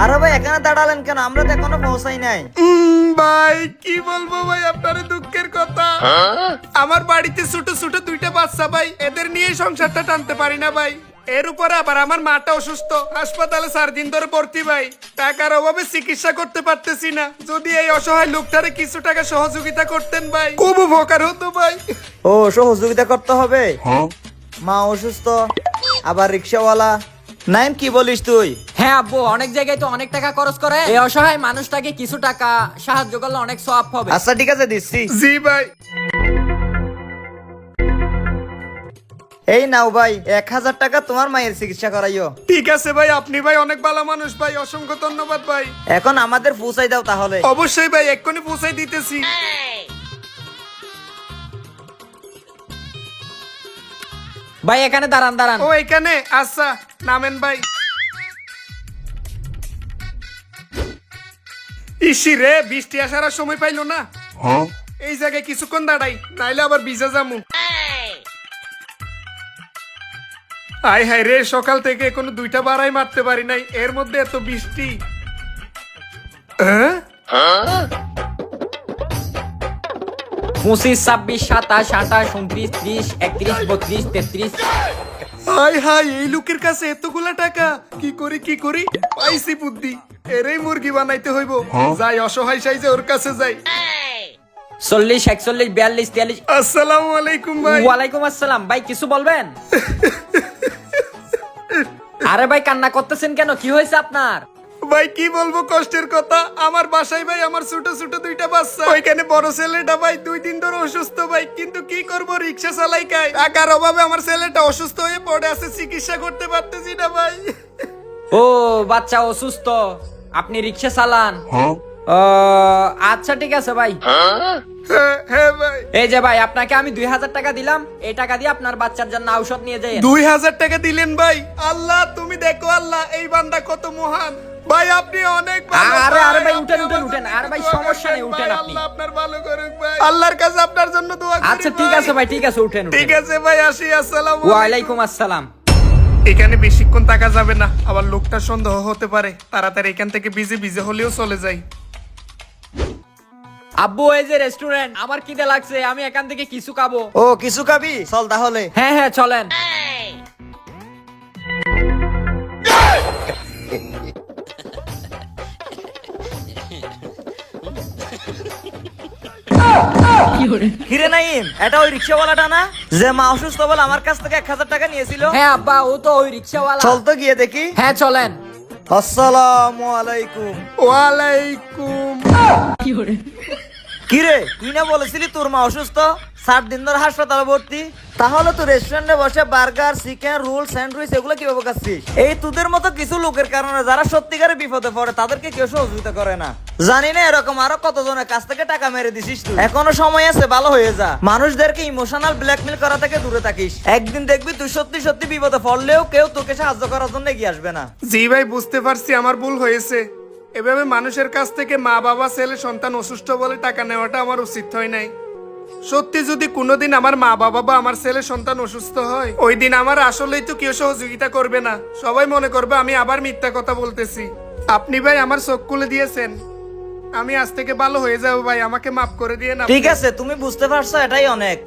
আরে ভাই এখানে দাঁড়ালেন কেন? আমরা তো এখনো পৌঁছাই নাই। ভাই কি বলবো ভাই আপনার দুঃখের কথা। আমার বাড়িতে ছোট ছোট দুইটা বাচ্চা ভাই, এদের নিয়ে সংসারটা টানতে পারি না ভাই। এর উপরে আবার আমার মাটা অসুস্থ, হাসপাতালে 4 দিন ধরে ভর্তি ভাই। টাকার অভাবে চিকিৎসা করতে পারতেছি না। যদি এই অসহায় লোকটারে কিছু টাকা সহযোগিতা করতেন ভাই, খুব উপকার হতো ভাই। ও সহযোগিতা করতে হবে? মা অসুস্থ, আবার রিক্সাওয়ালা। নাইম কি বলিস তুই? হ্যাঁ আব্বু, অনেক জায়গায় তো অনেক টাকা খরচ করে, এই অসহায় মানুষটাকে কিছু টাকা সাহায্য করলে অনেক সওয়াব হবে। আচ্ছা ঠিক আছে, দিচ্ছি। জি ভাই। এই নাও ভাই, 1000 টাকা তোমার মায়ের চিকিৎসা করাইও। ঠিক আছে ভাই, আপনি ভাই অনেক ভালো মানুষ ভাই, অসংখ্য ধন্যবাদ ভাই। এখন আমাদের পৌঁছাই দাও তাহলে। অবশ্যই ভাই, এক্ষুনি পৌঁছাই দিতেছি। ভাই এখানে দাঁড়ান দাঁড়ান। ও এখানে? আচ্ছা নামেন ভাই। ইসি রে, বৃষ্টি আসার আর সময় পাইলো না। এই জায়গায় কিছুক্ষণ দাঁড়াই, নাইলে আবার ভিজে যামু। আয় হায় রে, সকাল থেকে কোনো 2টা বাড়াই মারতে পারি নাই, এর মধ্যে এত বৃষ্টি। হ্যাঁ? 25, 26, 27, 28, 29, 30, 31, 32, 33। হাই হাই, এই লোকের কাছে এতগুলা টাকা, কি করি পাইছি বুদ্ধি। এরই মুরগি বানাইতে হইব। যাই, অসহায় সাইজে ওর কাছে যাই। 40, 41, 42, 43। আসসালামু আলাইকুম ভাই। ওয়ালাইকুম আসসালাম। ভাই কিছু বলবেন? আরে ভাই কান্না করতেছেন কেন? কি হয়েছে আপনার? ভাই কি বলবো কষ্টের কথা। আমার বাসায় ভাই আমার ছোট ছোট 2টা বাচ্চা, ওইখানে বড় ছেলেটা ভাই 2 দিন ধরে অসুস্থ ভাই। কিন্তু কি করব, রিক্সা চালাই খাই। টাকার অভাবে আমার ছেলেটা অসুস্থ হয়ে পড়ে আছে, চিকিৎসা করতে পারতেছি না ভাই। ও বাচ্চা অসুস্থ, আপনি রিক্সা চালান? ও আচ্ছা ঠিক আছে ভাই। হ্যাঁ ভাই। এই যে ভাই, আপনাকে আমি 2000 টাকা দিলাম, এই টাকা দিয়ে আপনার বাচ্চার জন্য ঔষধ নিয়ে যাই। 2000 টাকা দিলেন ভাই? আল্লাহ তুমি দেখো, আল্লাহ এই বান্দা কত মহান ভাই। আপনি অনেক ভালো। আরে ভাই, আপনি উঠেন আমার উঠেন উঠেন। জন্য আরে ভাই দোয়া সমস্যা করবেন নেই, ভাই। উঠেন আপনি। আল্লাহ আপনার ভালো করুক ভাই। আল্লাহর কাছে আপনার জন্য দোয়া করি। আচ্ছা ঠিক ভাই। আছে ভাই, ঠিক আছে, উঠেন ঠিক উঠেন। আছে ভাই, আসি। আসসালামু আলাইকুম। ওয়ালাইকুম আসসালাম। এখানে বেশিক্ষণ থাকা যাবে না, আবার লোকটা সন্দেহ হতে পারে। তাড়াতাড়ি এখান থেকে ভিজে ভিজে হলেও চলে যাই। আব্বু এই যে রেস্টুরেন্ট, আমার খিদে লাগছে, আমি এখান থেকে কিছু খাবো। ও কিছু খাবি? চল তাহলে। হ্যাঁ হ্যাঁ চলেন। কিরে নাইম, এটা ওই রিক্সাওয়ালাটা না যে মা অসুস্থ বলে আমার কাছ থেকে 1000 টাকা নিয়েছিল? হ্যাঁ আব্বা, ও তো ওই রিক্সাওয়ালা। চল তো গিয়ে দেখি। হ্যাঁ চলেন। আসসালামু আলাইকুম। ওয়ালাইকুম। কিরে, তুই না বলেছিলি তোর মা অসুস্থ, 7 দিন ধরে হাসপাতালে ভর্তি? তাহলে তুই রেস্টুরেন্টে বসে বার্গার, চিকেন রোল, স্যান্ডউইচ এগুলো কিভাবে খাচ্ছিস? এই তোদের মতো কিছু লোকের কারণে যারা সত্যিকারে বিপদে পড়ে তাদেরকে কেউ সহযোগিতা করে না। জানি না এরকম আরো কতজনের কাছ থেকে টাকা মেরে দিছিস তুই। এখনো সময় আছে, ভালো হয়ে যা। মানুষদেরকে ইমোশনাল ব্ল্যাকমেল করা থেকে দূরে থাকিস। একদিন দেখবি তুই সত্যি সত্যি বিপদে পড়লেও কেউ তোকে সাহায্য করার জন্য এগিয়ে আসবে না। জি ভাই, বুঝতে পারছি আমার ভুল হয়েছে। এভাবে মানুষের কাছ থেকে মা বাবা ছেলে সন্তান অসুস্থ বলে টাকা নেওয়াটা আমার উচিত হয় নাই। সত্যি যদি কোনোদিন আমার মা বাবা বা আমার ছেলে সন্তান অসুস্থ হয়, ওই দিন আমার আসলেই তো কেউ সহযোগিতা করবে না। সবাই মনে করবে আমি আবার মিথ্যা কথা বলতেছি। আপনি ভাই আমার চোখ খুলে দিয়েছেন। আমি আজ থেকে ভালো হয়ে যাবো ভাই, আমাকে মাফ করে দিয়ে না। ঠিক আছে, তুমি বুঝতে পারছো, এটাই অনেক।